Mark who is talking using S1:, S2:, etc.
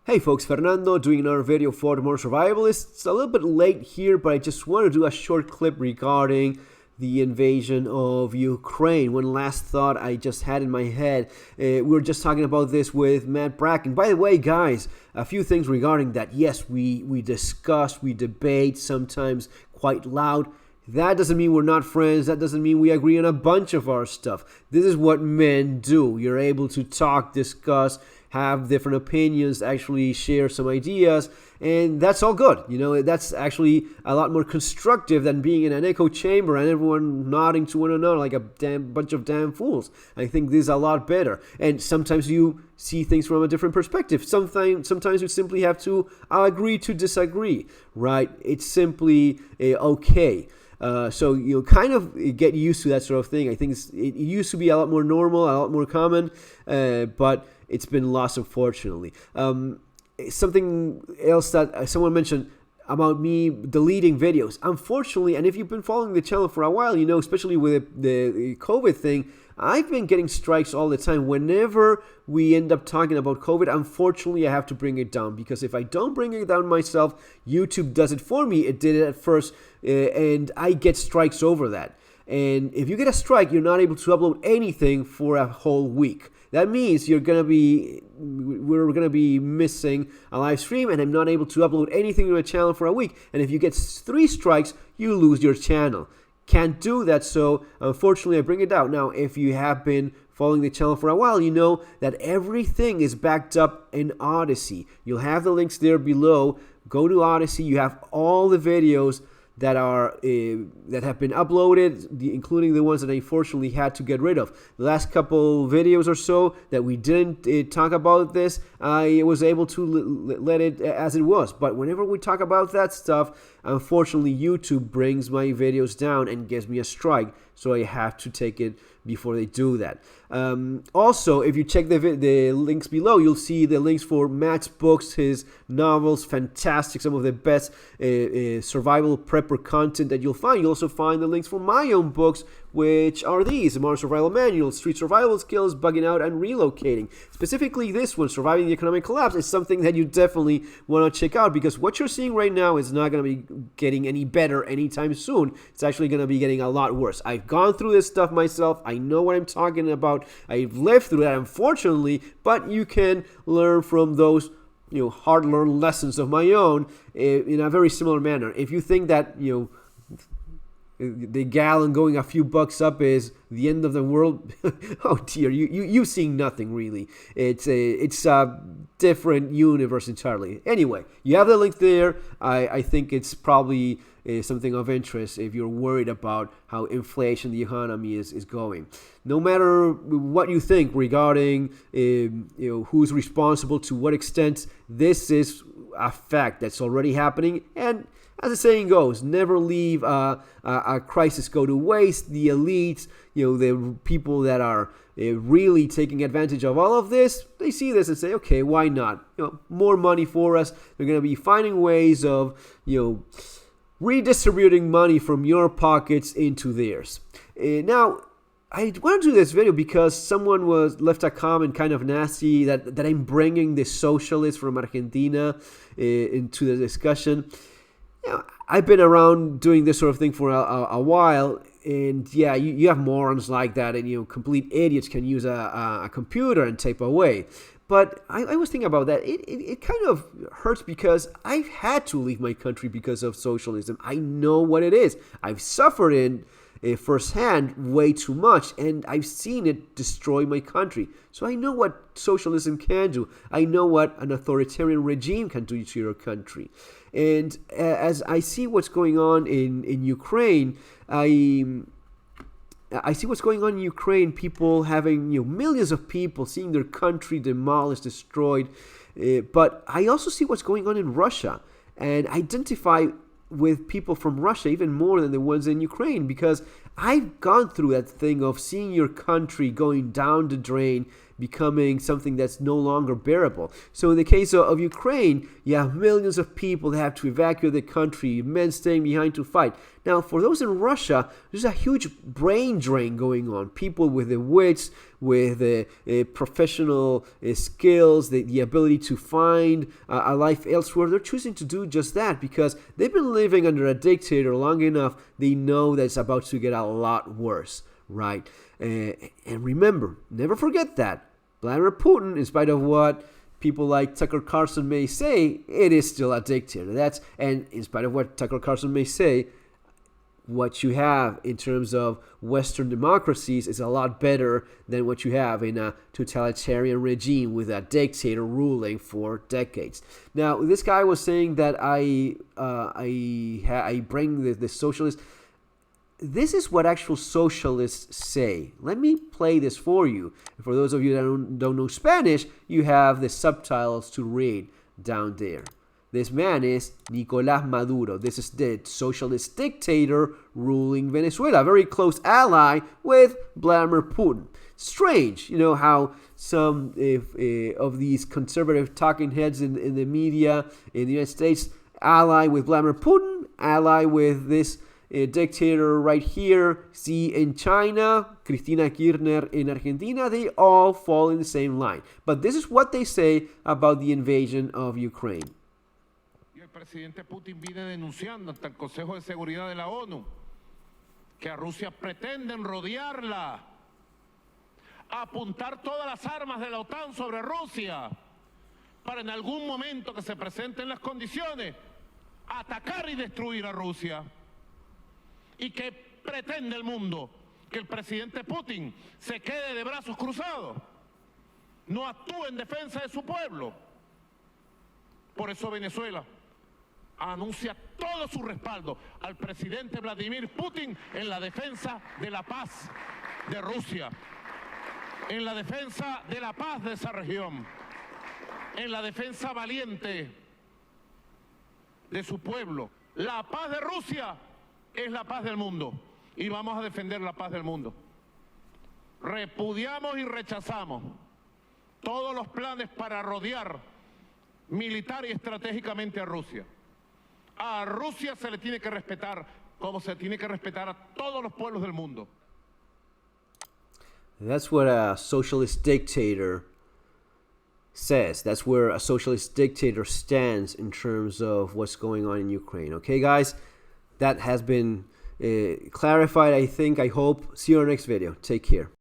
S1: Hey folks, Fernando doing another video for the More Survivalists. It's a little bit late here, but I just want to do a short clip regarding the invasion of Ukraine. One last thought I just had in my head. We were just talking about this with Matt Bracken. By the way, guys, a few things regarding that. Yes, we discuss, we debate, sometimes quite loud. That doesn't mean we're not friends. That doesn't mean we agree on a bunch of our stuff. This is what men do. You're able to talk, discuss, have different opinions, actually share some ideas, and that's all good. You know, that's actually a lot more constructive than being in an echo chamber and everyone nodding to one another like a bunch of damn fools. I think this is a lot better. And sometimes you see things from a different perspective. Sometimes you simply have to agree to disagree, right? It's simply okay. So you'll kind of get used to that sort of thing. I think it used to be a lot more normal, a lot more common, but it's been lost, unfortunately. Something else that someone mentioned about me deleting videos. Unfortunately, and if you've been following the channel for a while, you know, especially with the COVID thing, I've been getting strikes all the time. Whenever we end up talking about COVID, unfortunately, I have to bring it down, because if I don't bring it down myself, YouTube does it for me. It did it at first, and I get strikes over that. And if you get a strike, you're not able to upload anything for a whole week. That means we're gonna be missing a live stream, and I'm not able to upload anything to my channel for a week. And if you get 3 strikes, you lose your channel. Can't do that, so unfortunately I bring it down. Now, if you have been following the channel for a while, you know that everything is backed up in Odyssey. You'll have the links there below. Go to Odyssey. You have all the videos that are that have been uploaded, including the ones that I unfortunately had to get rid of. The last couple videos or so that we didn't talk about this, I was able to let it as it was. But whenever we talk about that stuff, unfortunately YouTube brings my videos down and gives me a strike, so I have to take it before they do that. Also, if you check the links below, you'll see the links for Matt's books, his novels, fantastic, some of the best survival prepper content that you'll find. You'll also find the links for my own books, which are these: The Modern Survival Manual, Street Survival Skills, Bugging Out, and Relocating. Specifically this one, Surviving the Economic Collapse, is something that you definitely want to check out, because what you're seeing right now is not going to be getting any better anytime soon. It's actually going to be getting a lot worse. I've gone through this stuff myself. I know what I'm talking about. I've lived through that, unfortunately, but you can learn from those, you know, hard-learned lessons of my own in a very similar manner. If you think that, you know, the gallon going a few bucks up is the end of the world, oh dear, you've seen nothing really. It's a different universe entirely. Anyway, you have the link there. I think it's probably something of interest if you're worried about how inflation, the economy is going. No matter what you think regarding you know, who's responsible to what extent, this is a fact that's already happening. And as the saying goes, never leave a crisis go to waste. The elites, you know, the people that are really taking advantage of all of this, they see this and say, okay, why not? You know, more money for us. They're going to be finding ways of, you know, redistributing money from your pockets into theirs. Now, I want to do this video because someone left a comment kind of nasty that I'm bringing the Socialist from Argentina into the discussion. You know, I've been around doing this sort of thing for a while, and yeah, you have morons like that, and you know, complete idiots can use a computer and type away. But I was thinking about that. It kind of hurts, because I've had to leave my country because of socialism. I know what it is. I've suffered in firsthand way too much, and I've seen it destroy my country. So I know what socialism can do. I know what an authoritarian regime can do to your country. And as I see what's going on in Ukraine, I see what's going on in Ukraine, people having, you know, millions of people seeing their country demolished, destroyed. But I also see what's going on in Russia, and identify with people from Russia even more than the ones in Ukraine, because I've gone through that thing of seeing your country going down the drain, becoming something that's no longer bearable. So in the case of Ukraine, you have millions of people that have to evacuate the country, men staying behind to fight. Now, for those in Russia, there's a huge brain drain going on. People with the wits, with professional skills, the ability to find a life elsewhere, they're choosing to do just that because they've been living under a dictator long enough. They know that it's about to get a lot worse, right? And remember, never forget that Vladimir Putin, in spite of what people like Tucker Carlson may say, it is still a dictator. And in spite of what Tucker Carlson may say, what you have in terms of Western democracies is a lot better than what you have in a totalitarian regime with a dictator ruling for decades. Now, this guy was saying that I bring the socialist. This is what actual socialists say. Let me play this for you. For those of you that don't know Spanish, you have the subtitles to read down there. This man is Nicolás Maduro. This is the socialist dictator ruling Venezuela, a very close ally with Vladimir Putin. Strange, how some of these conservative talking heads in the media in the United States ally with Vladimir Putin, ally with this dictator right here, Xi in China, Cristina Kirchner in Argentina. They all fall in the same line. But this is what they say about the invasion of Ukraine.
S2: El presidente Putin viene denunciando ante el Consejo de Seguridad de la ONU que a Rusia pretenden rodearla, apuntar todas las armas de la OTAN sobre Rusia para en algún momento que se presenten las condiciones atacar y destruir a Rusia. ¿Y qué pretende el mundo? Que el presidente Putin se quede de brazos cruzados, no actúe en defensa de su pueblo. Por eso Venezuela anuncia todo su respaldo al presidente Vladimir Putin en la defensa de la paz de Rusia, en la defensa de la paz de esa región, en la defensa valiente de su pueblo. La paz de Rusia es la paz del mundo y vamos a defender la paz del mundo. Repudiamos y rechazamos todos los planes para rodear militar y estratégicamente a Rusia. A Rusia se le tiene que respetar como se tiene que respetar a todos los pueblos del mundo.
S1: That's what a socialist dictator says. That's where a socialist dictator stands in terms of what's going on in Ukraine. Okay, guys? That has been clarified, I think, I hope. See you in our next video. Take care.